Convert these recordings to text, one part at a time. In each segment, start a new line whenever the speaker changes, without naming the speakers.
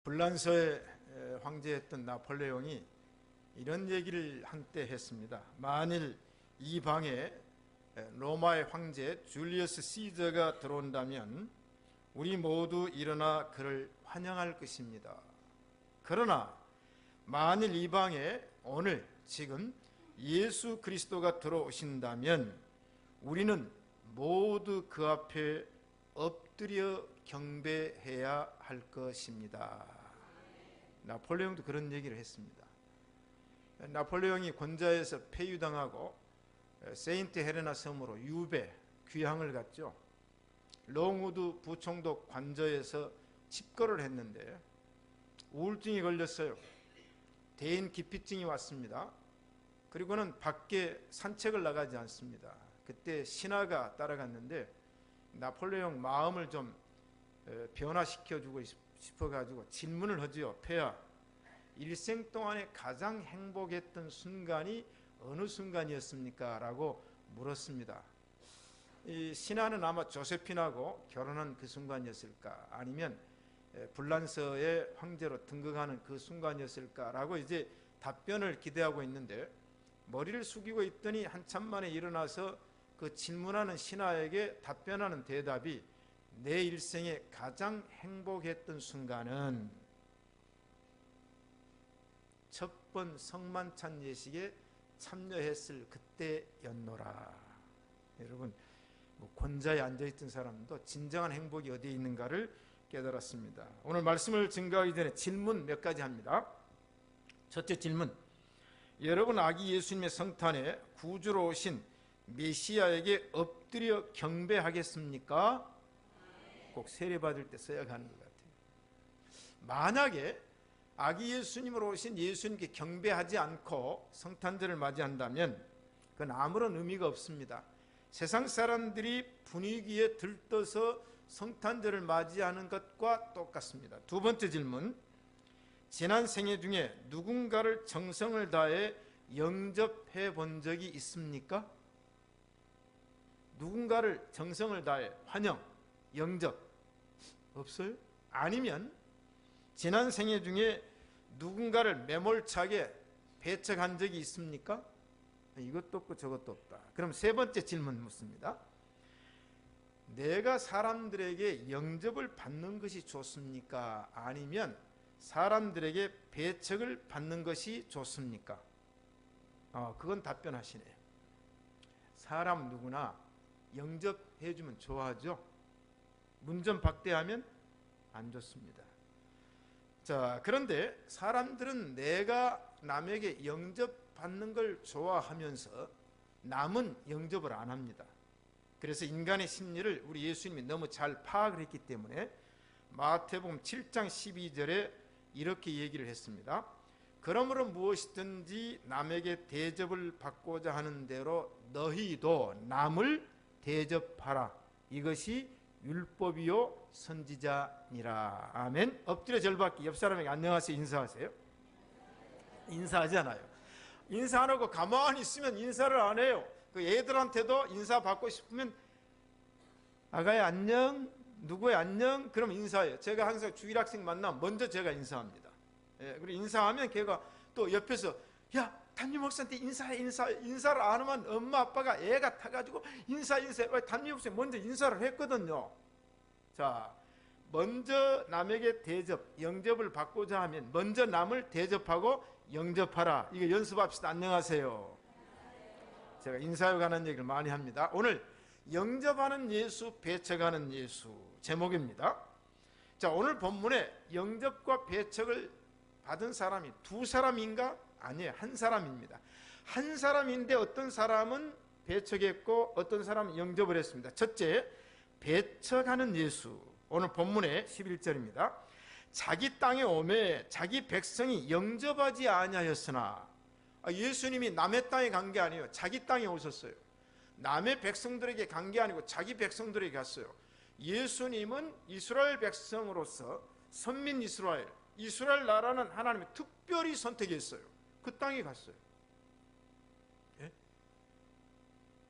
불란서의 황제였던 나폴레옹이 이런 얘기를 한때 했습니다. 만일 이 방에 로마의 황제 줄리어스 시저가 들어온다면 우리 모두 일어나 그를 환영할 것입니다. 그러나 만일 이 방에 오늘 지금 예수 그리스도가 들어오신다면 우리는 모두 그 앞에 엎드려 경배해야 할 것입니다. 나폴레옹도 그런 얘기를 했습니다. 나폴레옹이 권좌에서 폐위당하고 세인트 헬레나 섬으로 유배, 귀향을 갔죠. 롱우드 부총독 관저에서 칩거를 했는데 우울증이 걸렸어요. 대인 기피증이 왔습니다. 그리고는 밖에 산책을 나가지 않습니다. 그때 신하가 따라갔는데 나폴레옹 마음을 좀 변화시켜주고 싶어가지고 질문을 하지요. 폐하, 일생 동안에 가장 행복했던 순간이 어느 순간이었습니까? 라고 물었습니다. 이 신하는 아마 조세핀하고 결혼한 그 순간이었을까, 아니면 불란서의 황제로 등극하는 그 순간이었을까라고 이제 답변을 기대하고 있는데 머리를 숙이고 있더니 한참 만에 일어나서 그 질문하는 신하에게 답변하는 대답이 내 일생에 가장 행복했던 순간은 첫 번 성만찬 예식에 참여했을 그때였노라. 여러분, 권좌에 앉아있던 사람도 진정한 행복이 어디에 있는가를 깨달았습니다. 오늘 말씀을 증거하기 전에 질문 몇 가지 합니다. 첫째 질문, 여러분 아기 예수님의 성탄에 구주로 오신 메시아에게 엎드려 경배하겠습니까? 꼭 세례받을 때 써야 하는 것 같아요. 만약에 아기 예수님으로 오신 예수님께 경배하지 않고 성탄절을 맞이한다면 그건 아무런 의미가 없습니다. 세상 사람들이 분위기에 들떠서 성탄절을 맞이하는 것과 똑같습니다. 두 번째 질문, 지난 생애 중에 누군가를 정성을 다해 영접해 본 적이 있습니까? 누군가를 정성을 다해 환영, 영접 없어요? 아니면 지난 생애 중에 누군가를 매몰차게 배척한 적이 있습니까? 이것도 없고 저것도 없다. 그럼 세 번째 질문 묻습니다. 내가 사람들에게 영접을 받는 것이 좋습니까? 아니면 사람들에게 배척을 받는 것이 좋습니까? 그건 답변하시네요. 사람 누구나 영접해주면 좋아하죠. 문전박대하면 안 좋습니다. 자, 그런데 사람들은 내가 남에게 영접받는 걸 좋아하면서 남은 영접을 안 합니다. 그래서 인간의 심리를 우리 예수님이 너무 잘 파악을 했기 때문에 마태복음 7장 12절에 이렇게 얘기를 했습니다. 그러므로 무엇이든지 남에게 대접을 받고자 하는 대로 너희도 남을 대접하라. 이것이 율법이요 선지자니라. 아멘. 엎드려 절받기. 옆 사람에게 안녕하세요 인사하세요. 인사하잖아요. 인사 안 하고 가만히 있으면 인사를 안 해요. 그 애들한테도 인사 받고 싶으면 아가야 안녕, 누구야 안녕, 그럼 인사해요. 제가 항상 주일학생 만나면 먼저 제가 인사합니다. 그리고 인사하면 걔가 또 옆에서 야 담임 목사한테 인사를 안 하면 엄마 아빠가 애가 타가지고 인사해. 담임 목사 먼저 인사를 했거든요. 자, 먼저 남에게 영접을 받고자 하면 먼저 남을 대접하고 영접하라. 이거 연습합시다. 안녕하세요. 제가 인사에 관한 얘기를 많이 합니다. 오늘 영접하는 예수, 배척하는 예수 제목입니다. 자, 오늘 본문에 영접과 배척을 받은 사람이 두 사람인가? 아니에요. 한 사람입니다. 한 사람인데 어떤 사람은 배척했고 어떤 사람은 영접을 했습니다. 첫째, 배척하는 예수. 오늘 본문의 11절입니다. 자기 땅에 오매 자기 백성이 영접하지 아니하였으나, 예수님이 남의 땅에 간 게 아니에요. 자기 땅에 오셨어요. 남의 백성들에게 간 게 아니고 자기 백성들에게 갔어요. 예수님은 이스라엘 백성으로서 선민 이스라엘 나라는 하나님이 특별히 선택했어요. 그 땅에 갔어요. 예?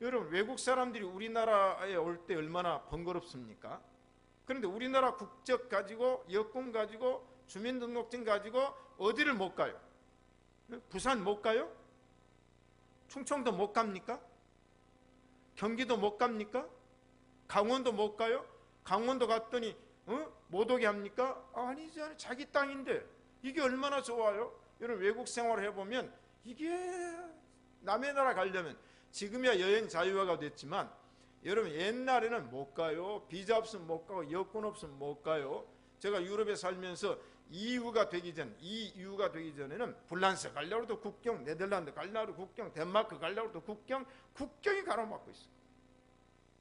여러분, 외국 사람들이 우리나라에 올 때 얼마나 번거롭습니까? 그런데 우리나라 국적 가지고 여권 가지고 주민등록증 가지고 어디를 못 가요? 부산 못 가요? 충청도 못 갑니까? 경기도 못 갑니까? 강원도 못 가요? 강원도 갔더니 못 오게 합니까? 아니잖아요. 자기 땅인데 이게 얼마나 좋아요? 여러분 외국 생활을 해보면 이게 남의 나라 가려면 지금이야 여행 자유화가 됐지만 여러분 옛날에는 못 가요. 비자 없으면 못 가고 여권 없으면 못 가요. 제가 유럽에 살면서 이유가 되기 전에는 불란스 가려고 해도 국경, 네덜란드 가려고 해도 국경, 덴마크 가려고 해도 국경이 가로막고 있어요.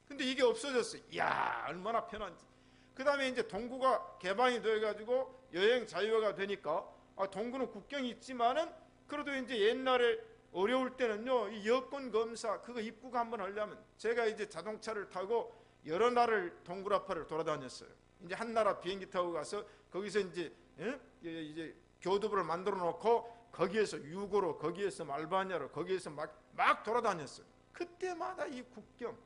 근데 이게 없어졌어요. 이야 얼마나 편한지. 그 다음에 이제 동구가 개방이 돼가지고 여행 자유화가 되니까 동구는 국경이 있지만은 그래도 이제 옛날에 어려울 때는요 이 여권 검사 그거 입국 한번 하려면 제가 이제 자동차를 타고 여러 나라를 동구라파를 돌아다녔어요. 이제 한 나라 비행기 타고 가서 거기서 이제 교두부를 만들어 놓고 거기에서 유고로 거기에서 알바니아로 거기에서 막 돌아다녔어요. 그때마다 이 국경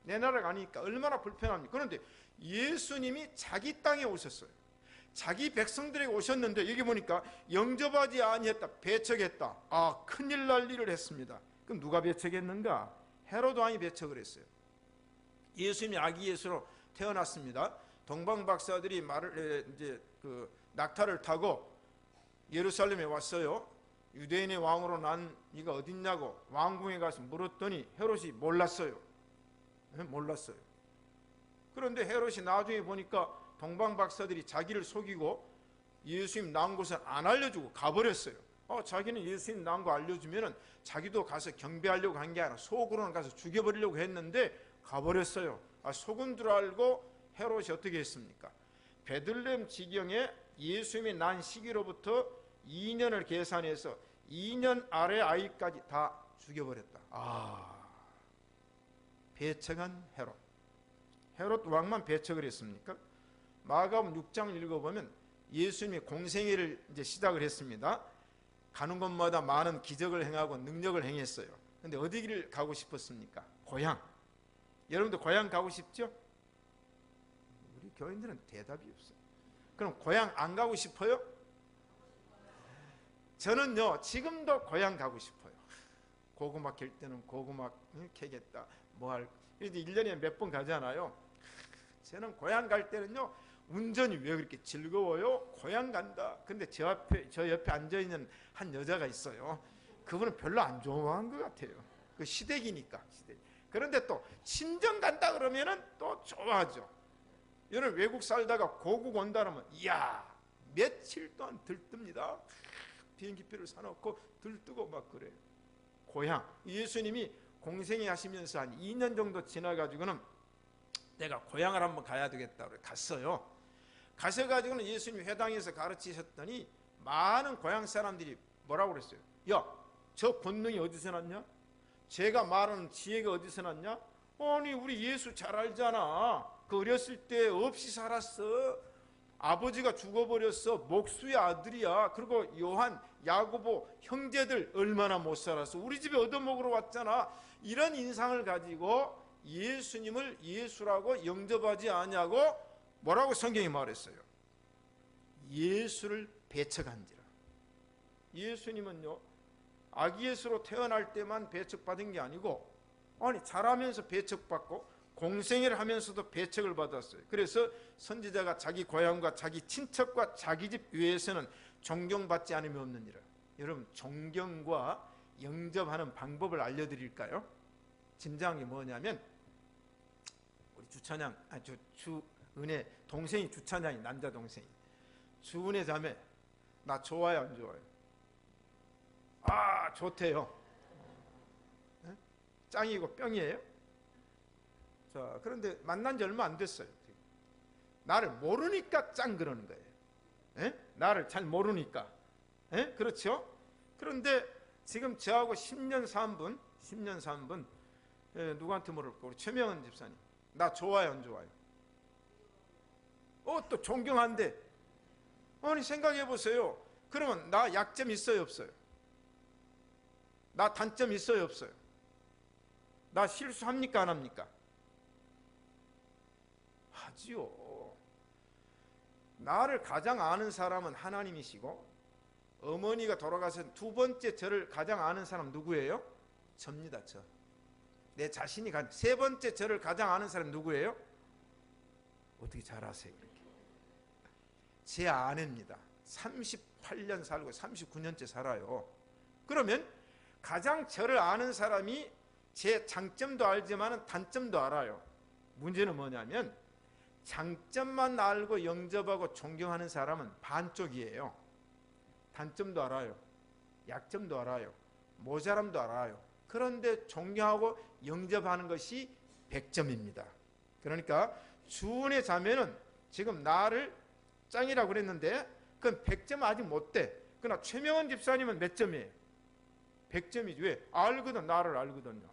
내 나라 가니까 얼마나 불편합니까? 그런데 예수님이 자기 땅에 오셨어요. 자기 백성들에게 오셨는데 여기 보니까 영접하지 아니했다, 배척했다. 큰일 날 일을 했습니다. 그럼 누가 배척했는가? 헤로드 왕이 배척을 했어요. 예수님이 아기 예수로 태어났습니다. 동방 박사들이 낙타를 타고 예루살렘에 왔어요. 유대인의 왕으로 난 이가 어딨냐고 왕궁에 가서 물었더니 헤롯이 몰랐어요. 몰랐어요. 그런데 헤롯이 나중에 보니까 동방 박사들이 자기를 속이고 예수님 낳은 곳을 안 알려주고 가버렸어요. 자기는 예수님 낳은 거 알려주면은 자기도 가서 경배하려고 한 게 아니라 속으로는 가서 죽여버리려고 했는데 가버렸어요. 속은 줄 알고 헤롯이 어떻게 했습니까? 베들레헴 지경에 예수님이 난 시기로부터 2년을 계산해서 2년 아래 아이까지 다 죽여버렸다. 배척한 헤롯 왕만 배척을 했습니까? 마가복음 6장을 읽어보면 예수님이 공생애를 이제 시작을 했습니다. 가는 곳마다 많은 기적을 행하고 능력을 행했어요. 근데 어디를 가고 싶었습니까? 고향. 여러분들 고향 가고 싶죠? 우리 교인들은 대답이 없어요. 그럼 고향 안 가고 싶어요? 저는요 지금도 고향 가고 싶어요. 고구마 캘 때는 고구마 캐겠다. 이제 1년에 몇 번 가잖아요. 저는 고향 갈 때는요 운전이 왜 그렇게 즐거워요? 고향 간다. 근데 저 옆에 앉아있는 한 여자가 있어요. 그분은 별로 안 좋아한 것 같아요. 그 시댁이니까. 그런데 또 친정 간다 그러면은 또 좋아하죠. 여러분 외국 살다가 고국 온다 그러면 이야 며칠 동안 들뜹니다. 비행기표를 사놓고 들뜨고 막 그래요. 고향. 예수님이 공생애 하시면서 한 2년 정도 지나가지고는 내가 고향을 한번 가야 되겠다 그래 갔어요. 가셔가지고는 예수님이 회당에서 가르치셨더니 많은 고향 사람들이 뭐라고 그랬어요? 야, 저 권능이 어디서 났냐? 제가 말하는 지혜가 어디서 났냐? 아니 우리 예수 잘 알잖아. 그 어렸을 때 없이 살았어. 아버지가 죽어버렸어. 목수의 아들이야. 그리고 요한, 야고보 형제들 얼마나 못 살았어. 우리 집에 얻어먹으러 왔잖아. 이런 인상을 가지고 예수님을 예수라고 영접하지 아니하고 뭐라고 성경이 말했어요? 예수를 배척한지라. 예수님은요 아기 예수로 태어날 때만 배척받은 게 아니고 자라면서 배척받고 공생애를 하면서도 배척을 받았어요. 그래서 선지자가 자기 고향과 자기 친척과 자기 집 외에서는 존경받지 않으면 없느니라. 여러분 존경과 영접하는 방법을 알려드릴까요? 진정한 게 뭐냐면 우리 주찬양 주은혜 동생이 주찬양이 남자 동생이 주은혜 자매 나 좋아요 안 좋아요? 좋대요. 짱이고 뿅이에요? 자, 그런데 만난 지 얼마 안 됐어요. 나를 모르니까 짱 그러는 거예요. 나를 잘 모르니까. 그렇죠? 그런데 지금 저하고 10년 3분 누구한테 물을까? 우리 최명은 집사님 나 좋아요 안 좋아요? 또 존경한데 생각해 보세요. 그러면 나 약점 있어요 없어요? 나 단점 있어요 없어요? 나 실수합니까 안 합니까? 하지요. 나를 가장 아는 사람은 하나님이시고, 어머니가 돌아가신 두 번째 저를 가장 아는 사람 누구예요? 접니다. 저. 내 자신이 세 번째 저를 가장 아는 사람 누구예요? 어떻게 잘 아세요? 그렇게. 제 아내입니다. 38년 살고 39년째 살아요. 그러면 가장 저를 아는 사람이 제 장점도 알지만 단점도 알아요. 문제는 뭐냐면 장점만 알고 영접하고 존경하는 사람은 반쪽이에요. 단점도 알아요. 약점도 알아요. 모자람도 알아요. 그런데 존경하고 영접하는 것이 100점입니다. 그러니까 주은의 자매는 지금 나를 짱이라고 그랬는데 그건 100점 아직 못 돼. 그러나 최명원 집사님은 몇 점이에요? 100점이지. 왜? 알거든. 나를 알거든요.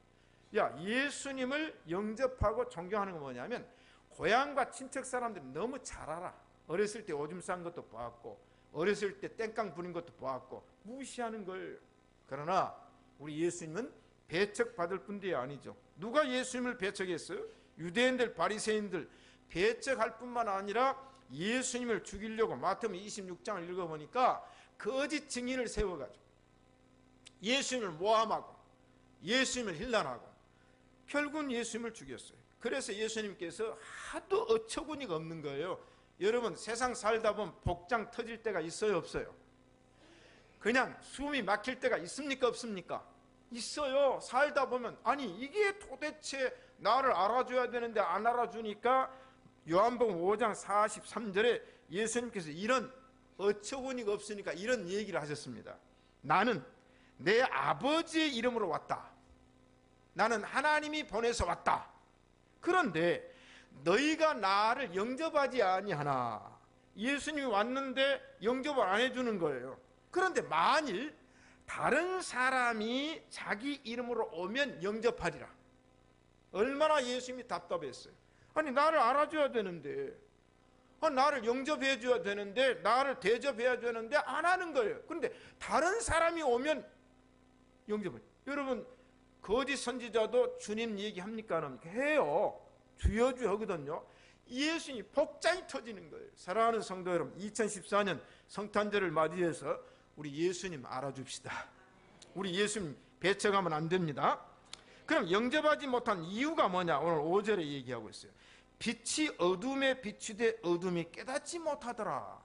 야, 예수님을 영접하고 존경하는 건 뭐냐면 고향과 친척 사람들이 너무 잘 알아. 어렸을 때 오줌 싼 것도 보았고, 어렸을 때 땡깡 부린 것도 보았고, 무시하는 걸. 그러나 우리 예수님은 배척받을 뿐이 아니죠. 누가 예수님을 배척했어요? 유대인들, 바리새인들. 배척할 뿐만 아니라 예수님을 죽이려고 마태복음 26장을 읽어보니까 거짓 증인을 세워가지고 예수님을 모함하고 예수님을 힐난하고 결국은 예수님을 죽였어요. 그래서 예수님께서 하도 어처구니가 없는 거예요. 여러분, 세상 살다 보면 복장 터질 때가 있어요, 없어요? 그냥 숨이 막힐 때가 있습니까, 없습니까? 있어요. 살다 보면 아니 이게 도대체 나를 알아줘야 되는데 안 알아주니까 요한복음 5장 43절에 예수님께서 이런 어처구니가 없으니까 이런 얘기를 하셨습니다. 나는 내 아버지의 이름으로 왔다. 나는 하나님이 보내서 왔다. 그런데 너희가 나를 영접하지 아니하나. 예수님이 왔는데 영접을 안 해주는 거예요. 그런데 만일 다른 사람이 자기 이름으로 오면 영접하리라. 얼마나 예수님이 답답했어요. 아니 나를 알아줘야 되는데, 나를 영접해 줘야 되는데, 나를 대접해야 되는데 안 하는 거예요. 그런데 다른 사람이 오면 영접을. 여러분, 거짓 선지자도 주님 얘기합니까 안 합니까? 해요. 주여주 하거든요. 예수님이 복장이 터지는 거예요. 사랑하는 성도 여러분, 2014년 성탄절을 맞이해서 우리 예수님 알아줍시다. 우리 예수님 배척하면 안 됩니다. 그럼 영접하지 못한 이유가 뭐냐? 오늘 5절에 얘기하고 있어요. 빛이 어둠에 비추되 어둠이 깨닫지 못하더라.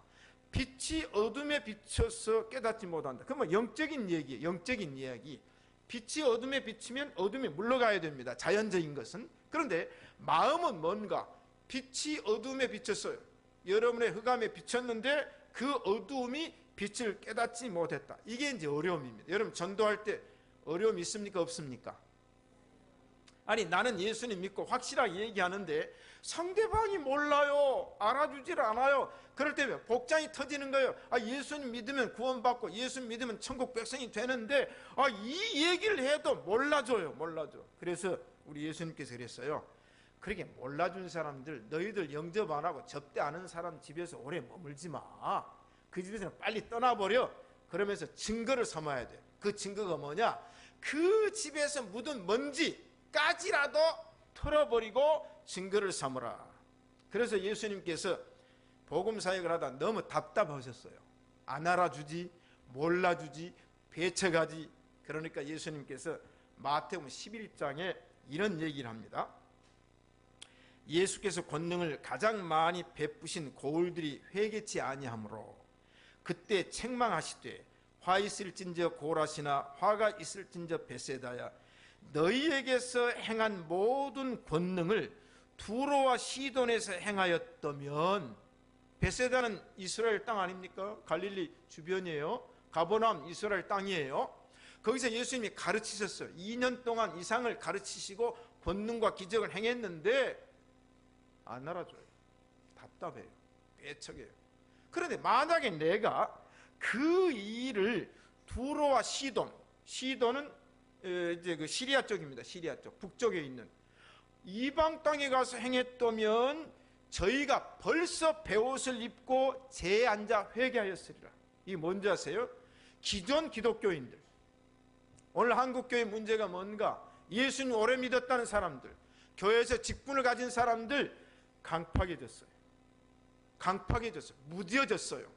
빛이 어둠에 비춰서 깨닫지 못한다. 그러면 영적인 얘기예요. 영적인 이야기. 빛이 어둠에 비치면 어둠이 물러가야 됩니다. 자연적인 것은. 그런데 마음은 뭔가? 빛이 어둠에 비쳤어요. 여러분의 흑암에 비쳤는데 그 어두움이 빛을 깨닫지 못했다. 이게 이제 어려움입니다. 여러분 전도할 때 어려움 있습니까, 없습니까? 아니 나는 예수님 믿고 확실하게 얘기하는데 상대방이 몰라요. 알아주질 않아요. 그럴 때면 복장이 터지는 거예요. 예수님 믿으면 구원받고 예수님 믿으면 천국 백성이 되는데 이 얘기를 해도 몰라줘요. 몰라줘. 그래서 우리 예수님께서 그랬어요. 그렇게 몰라준 사람들, 너희들 영접 안 하고 접대 안 하는 사람 집에서 오래 머물지 마. 그 집에서는 빨리 떠나버려. 그러면서 증거를 삼아야 돼. 그 증거가 뭐냐? 그 집에서 묻은 먼지까지라도 털어버리고 증거를 삼으라. 그래서 예수님께서 복음 사역을 하다 너무 답답하셨어요. 안 알아주지, 몰라주지, 배척하지. 그러니까 예수님께서 마태복음 11장에 이런 얘기를 합니다. 예수께서 권능을 가장 많이 베푸신 고을들이 회개치 아니하므로 그때 책망하시되 화 있을진저 고라시나 화가 있을진저 베세다야 너희에게서 행한 모든 권능을 두로와 시돈에서 행하였다면. 베세다는 이스라엘 땅 아닙니까? 갈릴리 주변이에요. 가버나움 이스라엘 땅이에요. 거기서 예수님이 가르치셨어요. 2년 동안 이상을 가르치시고 권능과 기적을 행했는데 안 알아줘요. 답답해요. 배척해요. 그런데 만약에 내가 그 일을 두로와 시돈은 이제 그 시리아 쪽입니다. 시리아 쪽, 북쪽에 있는 이방 땅에 가서 행했다면 저희가 벌써 베옷을 입고 제에 앉아 회개하였으리라. 이게 뭔지 아세요? 기존 기독교인들, 오늘 한국교회 문제가 뭔가? 예수님 오래 믿었다는 사람들, 교회에서 직분을 가진 사람들 강팍해졌어요. 강팍해졌어요. 무뎌졌어요.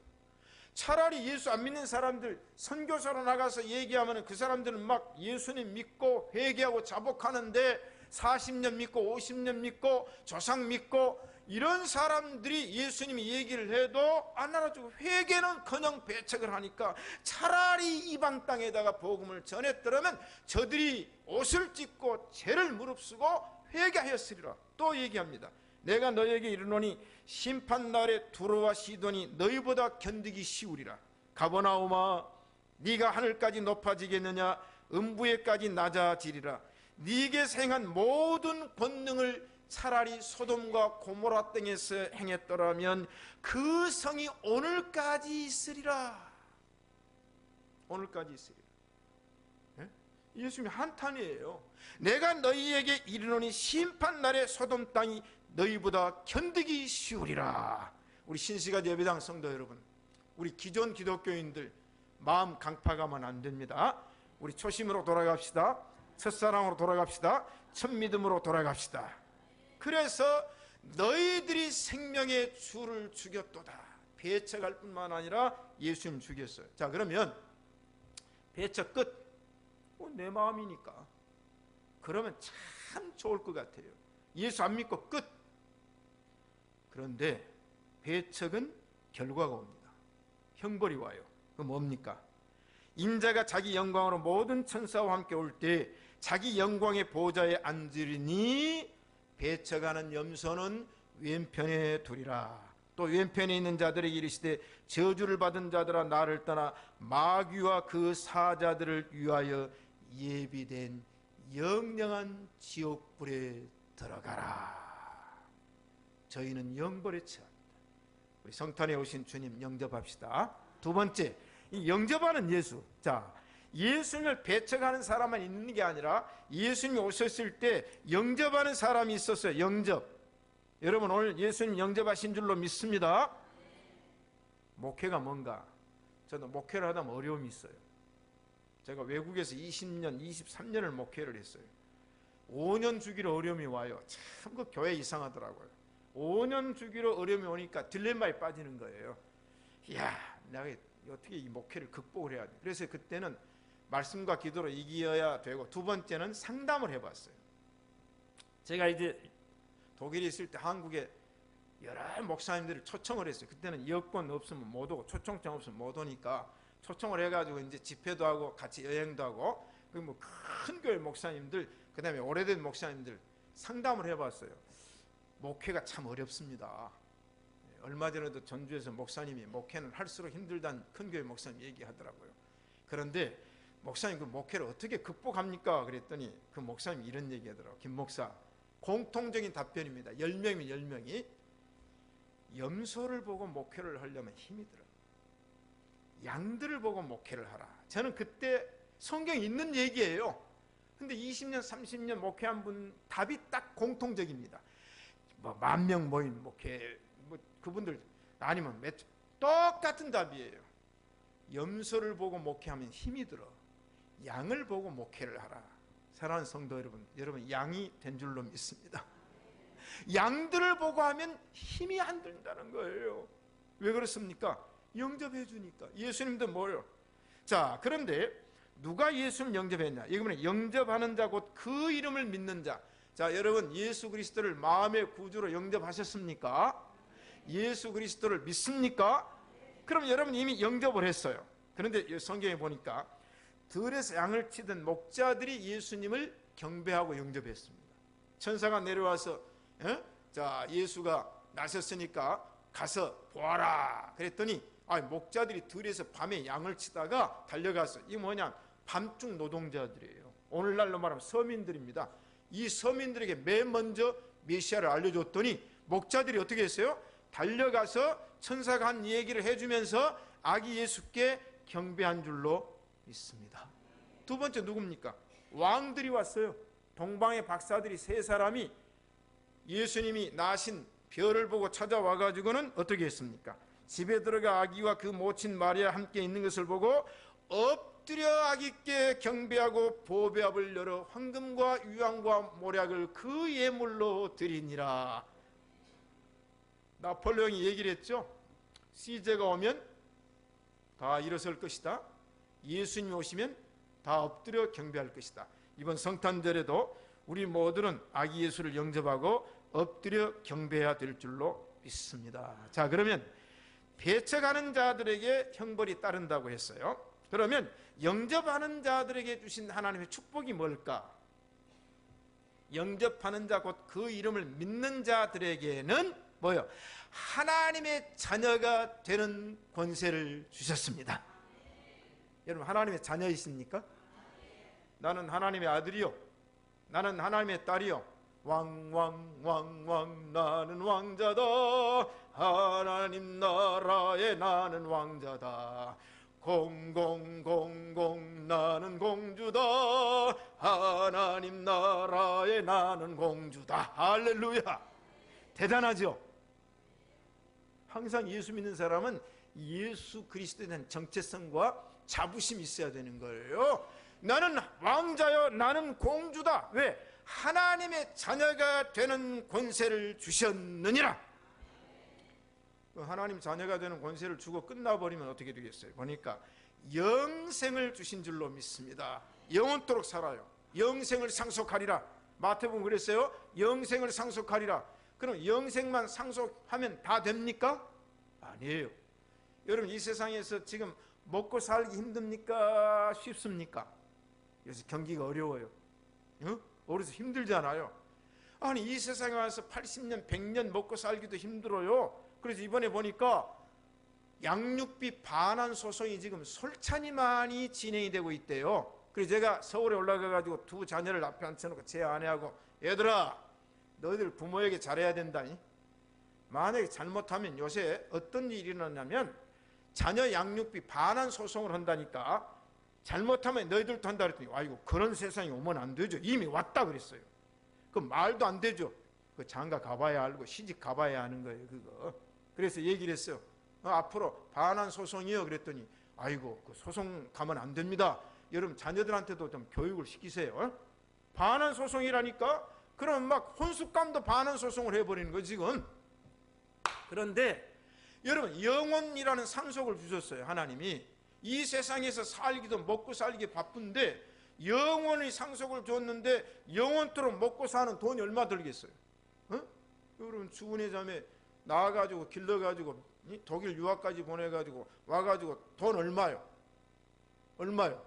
차라리 예수 안 믿는 사람들 선교사로 나가서 얘기하면 그 사람들은 막 예수님 믿고 회개하고 자복하는데 40년 믿고 50년 믿고 조상 믿고 이런 사람들이 예수님이 얘기를 해도 안 알아주고 회개는커녕 배척을 하니까 차라리 이방 땅에다가 복음을 전했더라면 저들이 옷을 찢고 죄를 무릅쓰고 회개하였으리라. 또 얘기합니다. 내가 너에게 이르노니 심판날에 두로와 시돈이 너희보다 견디기 쉬우리라. 가버나움아 네가 하늘까지 높아지겠느냐? 음부에까지 낮아지리라. 네게서 행한 모든 권능을 차라리 소돔과 고모라 땅에서 행했더라면 그 성이 오늘까지 있으리라. 오늘까지 있으리라. 예? 예수님이 한탄이에요. 내가 너희에게 이르노니 심판날에 소돔 땅이 너희보다 견디기 쉬우리라. 우리 신시가지 예배당 성도 여러분, 우리 기존 기독교인들 마음 강팍하면 안 됩니다. 우리 초심으로 돌아갑시다. 첫사랑으로 돌아갑시다. 첫 믿음으로 돌아갑시다. 그래서 너희들이 생명의 주를 죽였도다. 배척할 뿐만 아니라 예수님 죽였어요. 자, 그러면 배척 끝. 내 마음이니까. 그러면 참 좋을 것 같아요. 예수 안 믿고 끝. 그런데 배척은 결과가 옵니다. 형벌이 와요. 그 뭡니까? 인자가 자기 영광으로 모든 천사와 함께 올 때 자기 영광의 보좌에 앉으리니 배척하는 염소는 왼편에 두리라. 또 왼편에 있는 자들에게 이르시되 저주를 받은 자들아 나를 떠나 마귀와 그 사자들을 위하여 예비된 영영한 지옥불에 들어가라. 저희는 영벌에 처합니다. 우리 성탄에 오신 주님 영접합시다. 두 번째, 이 영접하는 예수. 자, 예수님을 배척하는 사람만 있는 게 아니라 예수님이 오셨을 때 영접하는 사람이 있었어요. 영접. 여러분 오늘 예수님 영접하신 줄로 믿습니다. 목회가 뭔가? 저는 목회를 하다 보면 어려움이 있어요. 제가 외국에서 20년, 23년을 목회를 했어요. 5년 주기로 어려움이 와요. 참 그 교회 이상하더라고요. 5년 주기로 어려움이 오니까 딜레마에 빠지는 거예요. 이야, 내가 어떻게 이 목회를 극복을 해야 돼. 그래서 그때는 말씀과 기도로 이겨야 되고, 두 번째는 상담을 해봤어요. 제가 이제 독일에 있을 때 한국에 여러 목사님들을 초청을 했어요. 그때는 여권 없으면 못 오고 초청장 없으면 못 오니까 초청을 해가지고 이제 집회도 하고 같이 여행도 하고, 그 뭐 큰 교회 목사님들, 그 다음에 오래된 목사님들 상담을 해봤어요. 목회가 참 어렵습니다. 얼마 전에도 전주에서 목사님이 목회는 할수록 힘들다는 큰 교회 목사님 얘기하더라고요. 그런데 목사님 그 목회를 어떻게 극복합니까? 그랬더니 그 목사님이 이런 얘기하더라고요. 김 목사, 공통적인 답변입니다. 10명이면 10명이 염소를 보고 목회를 하려면 힘이 들어요. 양들을 보고 목회를 하라. 저는 그때 성경에 있는 얘기예요. 근데 20년 30년 목회한 분 답이 딱 공통적입니다. 뭐 10,000명 모인 목회, 뭐 그분들 아니면 똑같은 답이에요. 염소를 보고 목회하면 힘이 들어. 양을 보고 목회를 하라. 사랑하는 성도 여러분, 여러분 양이 된 줄로 믿습니다. 양들을 보고 하면 힘이 안 든다는 거예요. 왜 그렇습니까? 영접해 주니까. 예수님도 뭐요? 자, 그런데 누가 예수를 영접했냐? 이거는 영접하는 자 곧 그 이름을 믿는 자. 자, 여러분 예수 그리스도를 마음의 구주로 영접하셨습니까? 예수 그리스도를 믿습니까? 그럼 여러분 이미 영접을 했어요. 그런데 성경에 보니까 들에서 양을 치던 목자들이 예수님을 경배하고 영접했습니다. 천사가 내려와서 자, 예수가 나셨으니까 가서 보아라 그랬더니 목자들이 들에서 밤에 양을 치다가 달려가서, 이게 뭐냐, 밤중 노동자들이에요. 오늘날로 말하면 서민들입니다. 이 서민들에게 맨 먼저 메시아를 알려줬더니 목자들이 어떻게 했어요? 달려가서 천사가 한 얘기를 해주면서 아기 예수께 경배한 줄로 믿습니다. 두 번째 누굽니까? 왕들이 왔어요. 동방의 박사들이 세 사람이 예수님이 나신 별을 보고 찾아와 가지고는 어떻게 했습니까? 집에 들어가 아기와 그 모친 마리아 함께 있는 것을 보고 엎드려 아기께 경배하고 보배압을 열어 황금과 유황과 모략을 그 예물로 드리니라. 나폴레옹이 얘기를 했죠. 시제가 오면 다 일어설 것이다. 예수님이 오시면 다 엎드려 경배할 것이다. 이번 성탄절에도 우리 모두는 아기 예수를 영접하고 엎드려 경배해야 될 줄로 믿습니다. 자, 그러면 배척하는 자들에게 형벌이 따른다고 했어요. 그러면 영접하는 자들에게 주신 하나님의 축복이 뭘까? 영접하는 자, 곧 그 이름을 믿는 자들에게는 뭐요? 하나님의 자녀가 되는 권세를 주셨습니다. 여러분, 하나님의 자녀이십니까? 나는 하나님의 아들이요, 나는 하나님의 딸이요, 왕왕왕왕 나는 왕자다, 하나님 나라에 나는 왕자다, 공공공공 나는 공주다, 하나님 나라에 나는 공주다. 할렐루야. 대단하죠? 항상 예수 믿는 사람은 예수 그리스도에 대한 정체성과 자부심이 있어야 되는 거예요. 나는 왕자요, 나는 공주다. 왜? 하나님의 자녀가 되는 권세를 주셨느니라. 하나님 자녀가 되는 권세를 주고 끝나버리면 어떻게 되겠어요? 보니까 영생을 주신 줄로 믿습니다. 영원토록 살아요. 영생을 상속하리라. 마태복음 그랬어요. 영생을 상속하리라. 그럼 영생만 상속하면 다 됩니까? 아니에요. 여러분, 이 세상에서 지금 먹고 살기 힘듭니까? 쉽습니까? 요새 경기가 어려워요. 어려서 힘들잖아요. 아니, 이 세상에 와서 80년 100년 먹고 살기도 힘들어요. 그래서 이번에 보니까 양육비 반환 소송이 지금 솔찬히 많이 진행이 되고 있대요. 그래서 제가 서울에 올라가가지고 두 자녀를 앞에 앉혀놓고 제 아내하고, 얘들아, 너희들 부모에게 잘해야 된다니. 만약에 잘못하면 요새 어떤 일이 일어나냐면 자녀 양육비 반환 소송을 한다니까. 잘못하면 너희들도 한다 그랬더니, 아이고, 그런 세상이 오면 안 되죠. 이미 왔다 그랬어요. 그 말도 안 되죠. 그 장가 가봐야 알고 시집 가봐야 하는 거예요, 그거. 그래서 얘기를 했어요. 앞으로 반환 소송이요 그랬더니, 아이고, 그 소송 가면 안 됩니다. 여러분, 자녀들한테도 좀 교육을 시키세요. 반환 소송이라니까. 그럼 막 혼숙감도 반환 소송을 해버리는 거 지금. 그런데 여러분, 영혼이라는 상속을 주셨어요, 하나님이. 이 세상에서 살기도 먹고 살기 바쁜데 영혼의 상속을 줬는데 영원토록 먹고 사는 돈이 얼마 들겠어요? 여러분, 주은혜 자매 나와가지고 길러가지고 독일 유학까지 보내가지고 와가지고 돈 얼마요? 얼마요?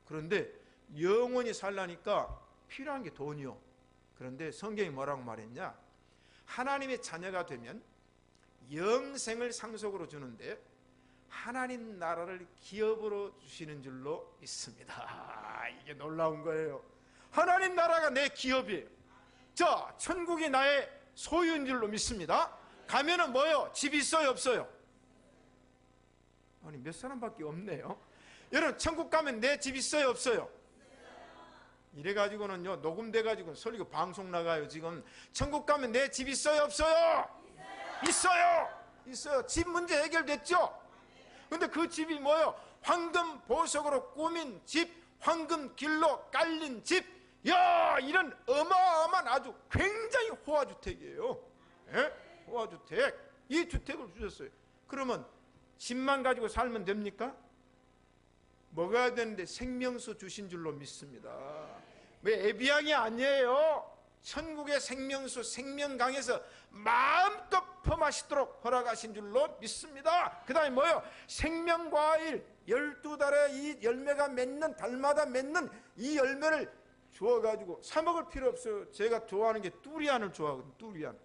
그런데 영원히 살라니까 필요한 게 돈이요. 그런데 성경이 뭐라고 말했냐? 하나님의 자녀가 되면 영생을 상속으로 주는데 하나님 나라를 기업으로 주시는 줄로 믿습니다. 이게 놀라운 거예요. 하나님 나라가 내 기업이에요. 자, 천국이 나의 소유인 줄로 믿습니다. 가면은 뭐요? 집 있어요, 없어요? 아니, 몇 사람밖에 없네요. 여러분, 천국 가면 내 집 있어요, 없어요? 이래가지고는요, 녹음돼가지고 설교 방송 나가요. 지금 천국 가면 내 집 있어요, 없어요? 있어요. 있어요. 집 문제 해결됐죠? 근데 그 집이 뭐예요? 황금 보석으로 꾸민 집, 황금 길로 깔린 집. 야, 이런 어마어마한 아주 굉장히 호화주택이에요. 예? 호화주택. 이 주택을 주셨어요. 그러면 집만 가지고 살면 됩니까? 먹어야 되는데 생명수 주신 줄로 믿습니다. 왜 에비앙이 아니에요? 천국의 생명수 생명강에서 마음껏 퍼마시도록 허락하신 줄로 믿습니다. 그 다음에 뭐예요? 생명과일 12달에 이 열매가 맺는, 달마다 맺는 이 열매를 주어가지고 사 먹을 필요 없어요. 제가 좋아하는 게 뚜리안을 좋아하거든요. 뚜리안.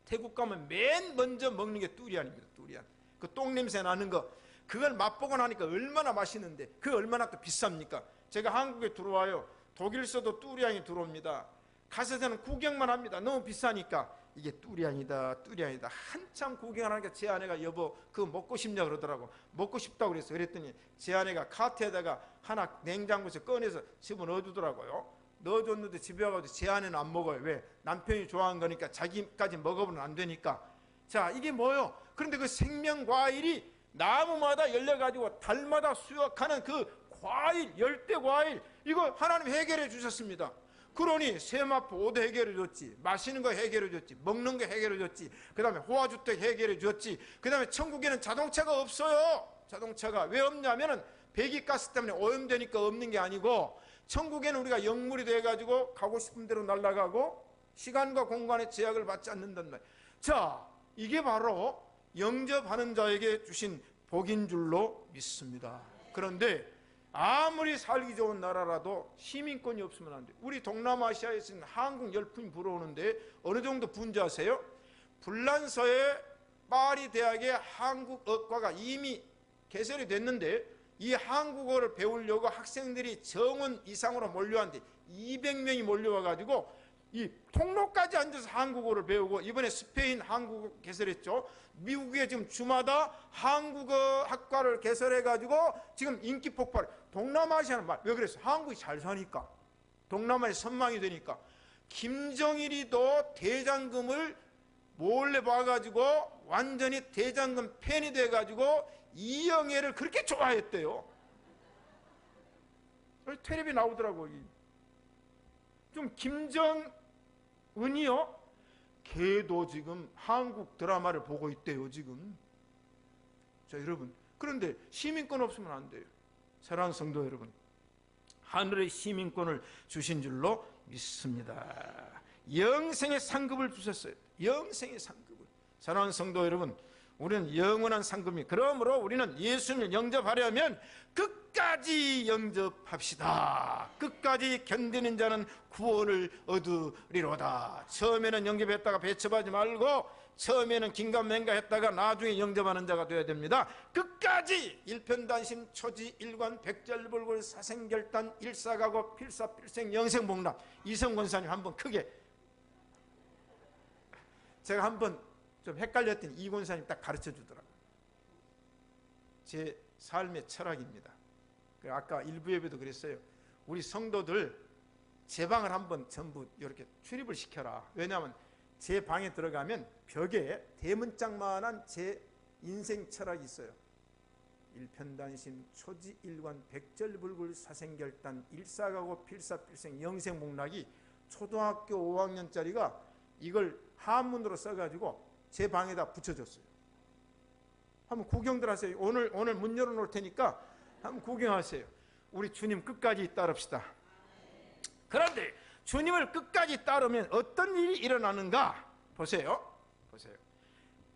태국 가면 맨 먼저 먹는 게 뚜리안입니다. 뚜리안. 그 똥냄새 나는 거, 그걸 맛보고 나니까 얼마나 맛있는데 그게 얼마나 또 비쌉니까? 제가 한국에 들어와요. 독일서도 뚜리안이 들어옵니다. 가서 저는 구경만 합니다. 너무 비싸니까. 이게 뚜리안이다, 뚜리안이다. 한참 구경을 하니까 제 아내가, 여보, 그거 먹고 싶냐 그러더라고. 먹고 싶다고 그랬어요. 그랬더니 제 아내가 카트에다가 하나 냉장고에서 꺼내서 집어넣어 주더라고요. 넣어줬는데 집에 와가지고 제 아내는 안 먹어요. 왜? 남편이 좋아하는 거니까 자기까지 먹어보면 안 되니까. 자, 이게 뭐예요? 그런데 그 생명과일이 나무마다 열려가지고 달마다 수확하는 그 과일, 열대과일, 이거 하나님 해결해 주셨습니다. 그러니 세마포 5대 해결해 줬지, 마시는 거 해결해 줬지, 먹는 거 해결해 줬지, 그 다음에 호화주택 해결해 줬지, 그 다음에 천국에는 자동차가 없어요. 자동차가 왜 없냐면은 배기가스 때문에 오염되니까 없는 게 아니고, 천국에는 우리가 영물이 돼가지고 가고 싶은 대로 날아가고 시간과 공간의 제약을 받지 않는단 말이에요. 자, 이게 바로 영접하는 자에게 주신 복인 줄로 믿습니다. 그런데 아무리 살기 좋은 나라라도 시민권이 없으면 안 돼요. 우리 동남아시아에서는 한국 열풍이 불어오는데 어느 정도 부은지 아세요? 불란서의 파리 대학의 한국어과가 이미 개설이 됐는데, 이 한국어를 배우려고 학생들이 정원 이상으로 몰려왔는데 200명이 몰려와가지고 이 통로까지 앉아서 한국어를 배우고, 이번에 스페인 한국어 개설했죠. 미국에 지금 주마다 한국어 학과를 개설해가지고 지금 인기 폭발. 동남아시아는 왜 그랬어? 한국이 잘 사니까, 동남아의 선망이 되니까. 김정일이도 대장금을 몰래 봐가지고 완전히 대장금 팬이 돼가지고 이영애를 그렇게 좋아했대요. 텔레비 나오더라고. 좀 김정은이요, 걔도 지금 한국 드라마를 보고 있대요 지금. 자 여러분, 그런데 시민권 없으면 안 돼요. 사랑하는 성도 여러분, 하늘의 시민권을 주신 줄로 믿습니다. 영생의 상급을 주셨어요. 영생의 상급을. 사랑하는 성도 여러분, 우리는 영원한 상급이, 그러므로 우리는 예수님을 영접하려면 끝까지 영접합시다. 끝까지 견디는 자는 구원을 얻으리로다. 처음에는 영접했다가 배척하지 말고, 처음에는 긴가민가했다가 나중에 영접하는 자가 되어야 됩니다. 끝까지 일편단심 초지일관 백절불굴 사생결단 일사가고 필사필생 영생복락. 이성 권사님 한번 크게, 제가 한번 좀 헷갈렸더니 이 권사님 딱 가르쳐 주더라고요. 제 삶의 철학입니다. 아까 일부 예배도 그랬어요. 우리 성도들 제 방을 한번 전부 이렇게 출입을 시켜라. 왜냐하면 제 방에 들어가면 벽에 대문짝만한 제 인생 철학이 있어요. 일편단심 초지일관 백절불굴 사생결단 일사가고 필사필생 영생복락이 초등학교 5학년짜리가 이걸 한문으로 써가지고 제 방에다 붙여줬어요. 한번 구경들 하세요. 오늘 문 열어놓을 테니까 한번 구경하세요. 우리 주님 끝까지 따릅시다. 그런데 주님을 끝까지 따르면 어떤 일이 일어나는가? 보세요.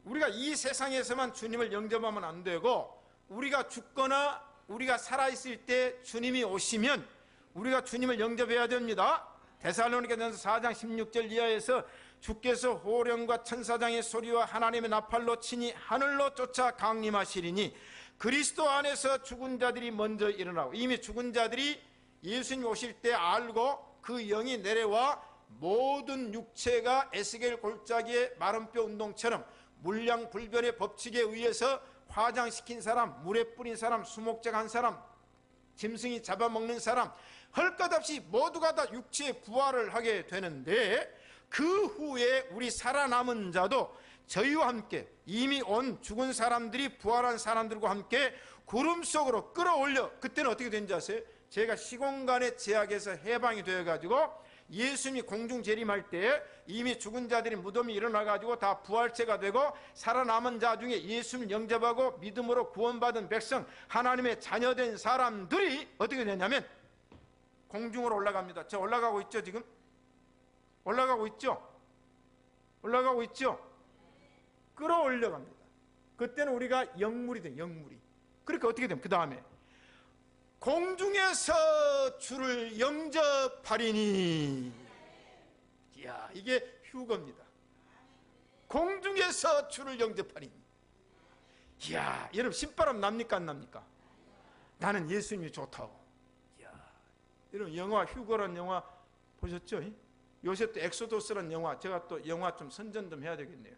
우리가 이 세상에서만 주님을 영접하면 안 되고, 우리가 죽거나 우리가 살아있을 때 주님이 오시면 우리가 주님을 영접해야 됩니다. 데살로니가전서 4장 16절 이하에서 주께서 호령과 천사장의 소리와 하나님의 나팔로 친히 하늘로 쫓아 강림하시리니 그리스도 안에서 죽은 자들이 먼저 일어나고, 이미 죽은 자들이 예수님 오실 때 알고 그 영이 내려와 모든 육체가 에스겔 골짜기의 마른뼈 운동처럼 물량불변의 법칙에 의해서 화장시킨 사람, 물에 뿌린 사람, 수목적한 사람, 짐승이 잡아먹는 사람, 할 것 없이 모두가 다 육체의 부활을 하게 되는데, 그 후에 우리 살아남은 자도 저희와 함께 이미 온 죽은 사람들이 부활한 사람들과 함께 구름 속으로 끌어올려, 그때는 어떻게 된지 아세요? 제가 시공간의 제약에서 해방이 되어가지고 예수님이 공중 재림할 때 이미 죽은 자들이 무덤이 일어나가지고 다 부활체가 되고, 살아남은 자 중에 예수님을 영접하고 믿음으로 구원받은 백성, 하나님의 자녀된 사람들이 어떻게 되냐면 공중으로 올라갑니다. 저 올라가고 있죠 지금? 올라가고 있죠? 끌어올려갑니다. 그때는 우리가 영물이 돼요. 영물이. 그러니까 어떻게 되면 그 다음에 공중에서 주를 영접하리니. 이야, 이게 휴거입니다. 공중에서 주를 영접하리니. 이야, 여러분 신바람 납니까 안 납니까? 나는 예수님이 좋다고. 이야, 여러분 영화 휴거라는 영화 보셨죠? 요새 또 엑소더스라는 영화, 제가 또 영화 좀 선전 좀 해야 되겠네요.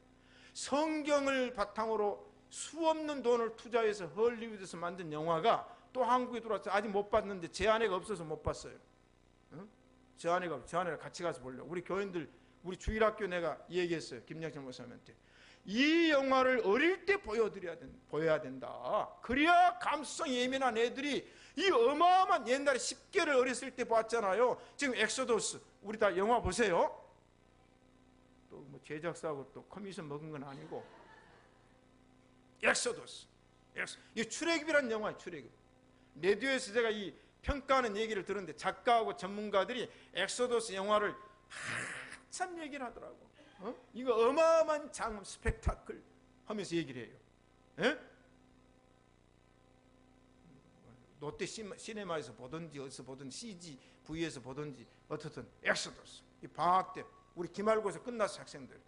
성경을 바탕으로 수없는 돈을 투자해서 헐리우드에서 만든 영화가 또 한국에 들어왔어요. 아직 못 봤는데 제 아내가 없어서 못 봤어요. 응? 제 아내랑 같이 가서 보려고. 우리 교인들, 우리 주일학교 내가 얘기했어요. 김양철 목사님한테. 이 영화를 어릴 때 보여야 된다. 그래야 감수성 예민한 애들이 이 어마어마한 옛날에 10개를 어렸을 때 봤잖아요. 지금 엑소더스 우리 다 영화 보세요. 또 뭐 제작사하고 또 커미션 먹은 건 아니고 엑소더스. 이 출애굽이라는 영화예요. 출애굽. 라디오에서 제가 이 평가하는 얘기를 들었는데 작가하고 전문가들이 엑소더스 영화를 한참 얘기를 하더라고. 이거 어마어마한 장엄 스펙타클 하면서 얘기를 해요. 에? 롯데 시네마에서 보든지 어디서 보든지 CGV에서 보든지 어떻든 엑소더스 이 방학 때 우리 기말고사 끝났어 학생들.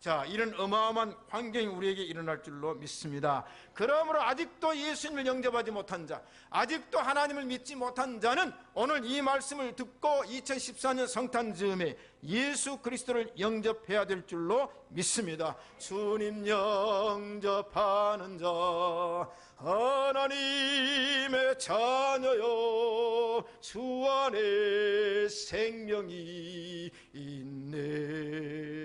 자, 이런 어마어마한 환경이 우리에게 일어날 줄로 믿습니다. 그러므로 아직도 예수님을 영접하지 못한 자, 아직도 하나님을 믿지 못한 자는 오늘 이 말씀을 듣고 2014년 성탄 즈음에 예수 그리스도를 영접해야 될 줄로 믿습니다. 주님 영접하는 자 하나님의 자녀여 주 안에 생명이 있네.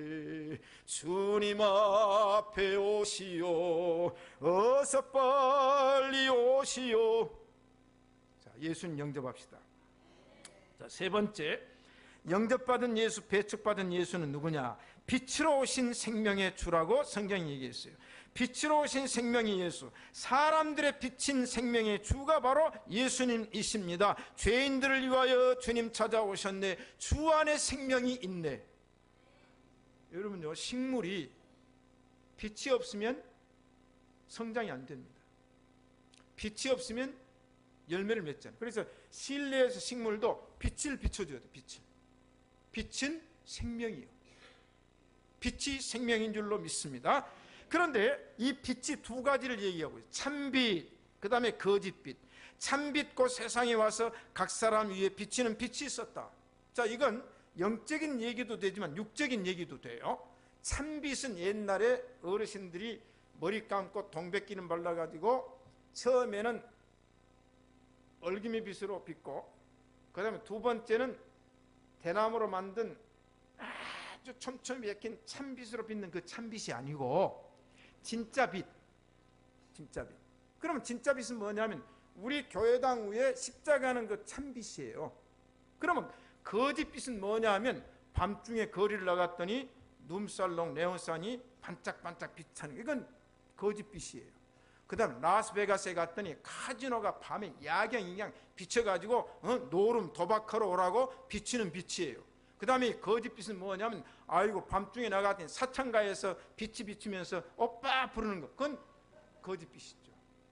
주님 앞에 오시오. 어서 빨리 오시오. 자, 예수님 영접합시다. 자, 세 번째, 영접받은 예수, 배척받은 예수는 누구냐? 빛으로 오신 생명의 주라고 성경이 얘기했어요. 빛으로 오신 생명의 예수, 사람들의 비친 생명의 주가 바로 예수님이십니다. 죄인들을 위하여 주님 찾아오셨네. 주 안에 생명이 있네. 여러분요, 식물이 빛이 없으면 성장이 안 됩니다. 빛이 없으면 열매를 맺잖아요. 그래서 실내에서 식물도 빛을 비춰줘야 돼요. 빛은 생명이에요. 빛이 생명인 줄로 믿습니다. 그런데 이 빛이 두 가지를 얘기하고 있어요. 참빛, 그 다음에 거짓빛. 참빛 곧 세상에 와서 각 사람 위에 비치는 빛이 있었다. 자, 이건 영적인 얘기도 되지만 육적인 얘기도 돼요. 참빛은 옛날에 어르신들이 머리 감고 동백기름 발라가지고 처음에는 얼기미 빛으로 빛고, 그 다음에 두 번째는 대나무로 만든 아주 촘촘히 박힌 참빛으로 빛는 그 참빛이 아니고 진짜 빛. 그러면 진짜 빛은 뭐냐면 우리 교회당 위에 십자가는 그 참빛이에요. 그러면 거짓빛은 뭐냐면 밤중에 거리를 나갔더니 눈살롱 네온산이 반짝반짝 빛하는, 이건 거짓빛이에요. 그 다음 라스베가스에 갔더니 카지노가 밤에 야경이냥 비춰가지고 노름 도박하러 오라고 비치는 빛이에요. 그 다음에 거짓빛은 뭐냐면 아이고 밤중에 나갔더니 사창가에서 빛이 비치면서 오빠 부르는 거, 그건 거짓빛이죠.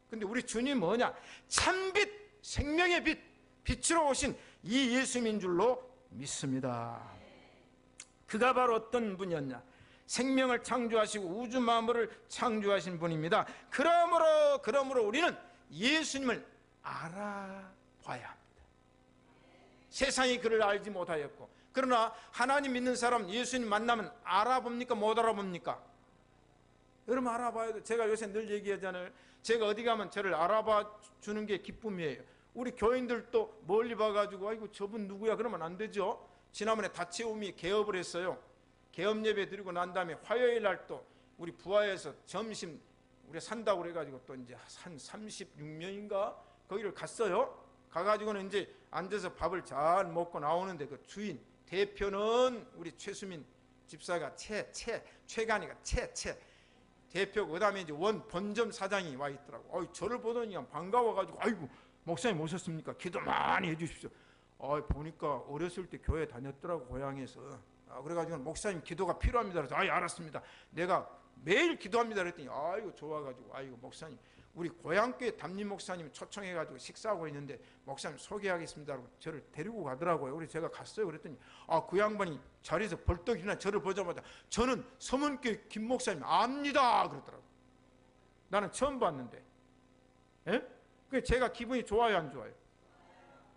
근데 우리 주님 뭐냐? 참빛, 생명의 빛, 빛으로 오신 이 예수님인 줄로 믿습니다. 그가 바로 어떤 분이었냐? 생명을 창조하시고 우주 만물을 창조하신 분입니다. 그러므로 우리는 예수님을 알아봐야 합니다. 세상이 그를 알지 못하였고, 그러나 하나님 믿는 사람 예수님 만나면 알아봅니까? 못 알아봅니까? 여러분 알아봐야 돼요. 제가 요새 늘 얘기하잖아요. 제가 어디 가면 저를 알아봐 주는 게 기쁨이에요. 우리 교인들도 멀리 봐가지고 아이고 저분 누구야 그러면 안 되죠. 지난번에 다채움이 개업을 했어요. 개업 예배 드리고 난 다음에 화요일 날 또 우리 부하에서 점심 우리 산다고 그래가지고 또 이제 한 36명인가 거기를 갔어요. 가가지고는 이제 앉아서 밥을 잘 먹고 나오는데 그 주인 대표는 우리 최수민 집사가 최간이가 대표고, 그 다음에 이제 원 본점 사장이 와 있더라고. 저를 보더니 그냥 반가워가지고 아이고 목사님 오셨습니까? 기도 많이 해주십시오. 보니까 어렸을 때 교회 다녔더라고 고향에서. 그래가지고 목사님 기도가 필요합니다. 그래서 알았습니다. 내가 매일 기도합니다. 그랬더니 아이고 좋아가지고 아이고 목사님 우리 고향교회 담임 목사님 초청해가지고 식사하고 있는데 목사님 소개하겠습니다. 하고 저를 데리고 가더라고요. 그래서 제가 갔어요. 그랬더니 그 양반이 자리에서 벌떡 일어나 저를 보자마자 저는 서문교회 김 목사님 압니다. 그러더라고요. 나는 처음 봤는데. 예? 그래서 제가 기분이 좋아요 안 좋아요?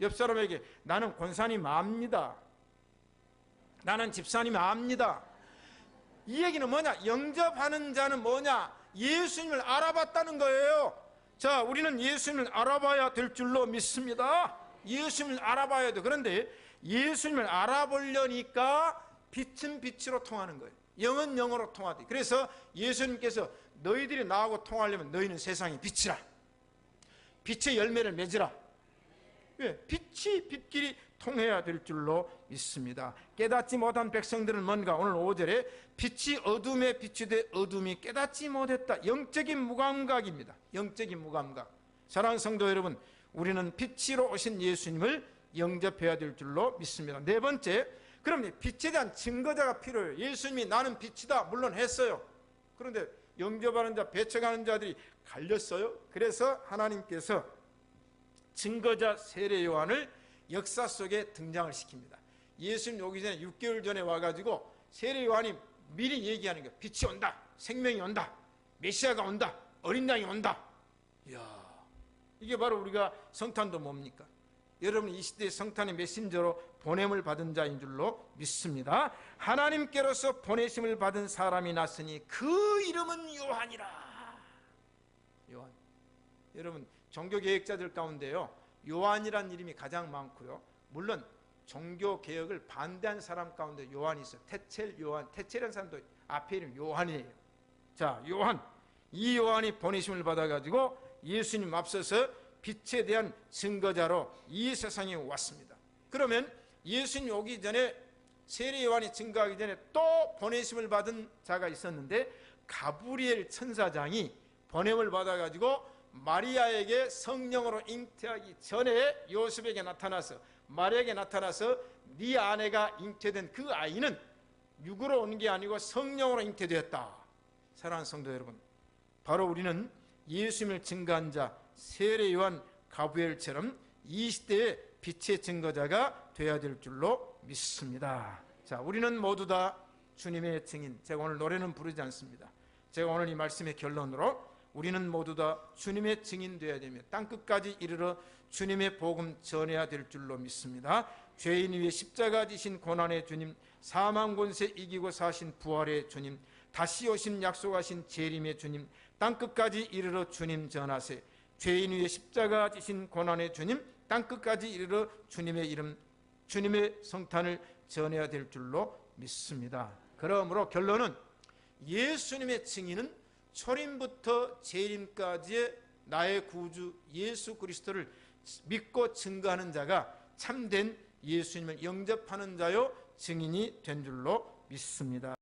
옆 사람에게 나는 권사님 압니다. 나는 집사님 압니다. 이 얘기는 뭐냐? 영접하는 자는 뭐냐? 예수님을 알아봤다는 거예요. 자, 우리는 예수님을 알아봐야 될 줄로 믿습니다. 예수님을 알아봐야 돼. 그런데 예수님을 알아보려니까 빛은 빛으로 통하는 거예요. 영은 영으로 통하되. 그래서 예수님께서 너희들이 나하고 통하려면 너희는 세상의 빛이라. 빛의 열매를 맺으라. 왜? 빛이 빛끼리 통해야 될 줄로 믿습니다. 깨닫지 못한 백성들은 뭔가 오늘 5절에 빛이 어둠에 비추되 어둠이 깨닫지 못했다. 영적인 무감각입니다. 영적인 무감각. 사랑하는 성도 여러분, 우리는 빛으로 오신 예수님을 영접해야 될 줄로 믿습니다. 네 번째, 그럼 빛에 대한 증거자가 필요해요. 예수님이 나는 빛이다 물론 했어요. 그런데 영접하는 자, 배척하는 자들이 갈렸어요. 그래서 하나님께서 증거자 세례 요한을 역사 속에 등장을 시킵니다. 예수님 오기 전에 6개월 전에 와가지고 세례 요한이 미리 얘기하는 거예요. 빛이 온다, 생명이 온다, 메시아가 온다, 어린 양이 온다. 이야, 이게 바로 우리가 성탄도 뭡니까? 여러분 이 시대의 성탄의 메신저로 보냄을 받은 자인 줄로 믿습니다. 하나님께로서 보내심을 받은 사람이 났으니 그 이름은 요한이라. 요한. 여러분 종교개혁자들 가운데요, 요한이란 이름이 가장 많고요. 물론 종교개혁을 반대한 사람 가운데 요한이 있어요. 테첼 요한, 테첼이라는 사람도 앞에 이름 요한이에요. 자, 요한. 이 요한이 보내심을 받아가지고 예수님 앞서서 빛에 대한 증거자로 이 세상에 왔습니다. 그러면 예수님 오기 전에 세례 요한이 증거하기 전에 또 보내심을 받은 자가 있었는데, 가브리엘 천사장이 보냄을 받아가지고 마리아에게 성령으로 잉태하기 전에 요셉에게 나타나서, 마리아에게 나타나서 네 아내가 잉태된 그 아이는 육으로 온 게 아니고 성령으로 잉태되었다. 사랑하는 성도 여러분, 바로 우리는 예수님을 증거한 자 세례 요한 가브리엘처럼 이 시대의 빛의 증거자가 되어야 될 줄로 믿습니다. 자, 우리는 모두 다 주님의 증인. 제가 오늘 노래는 부르지 않습니다. 제가 오늘 이 말씀의 결론으로 우리는 모두 다 주님의 증인 되어야 되며 땅끝까지 이르러 주님의 복음 전해야 될 줄로 믿습니다. 죄인 위에 십자가 지신 고난의 주님, 사망 권세 이기고 사신 부활의 주님, 다시 오신 약속하신 재림의 주님, 땅끝까지 이르러 주님 전하세. 죄인 위에 십자가 지신 고난의 주님, 땅끝까지 이르러 주님의 이름, 주님의 성탄을 전해야 될 줄로 믿습니다. 그러므로 결론은 예수님의 증인은 초림부터 재림까지의 나의 구주 예수 그리스도를 믿고 증거하는 자가 참된 예수님을 영접하는 자요 증인이 된 줄로 믿습니다.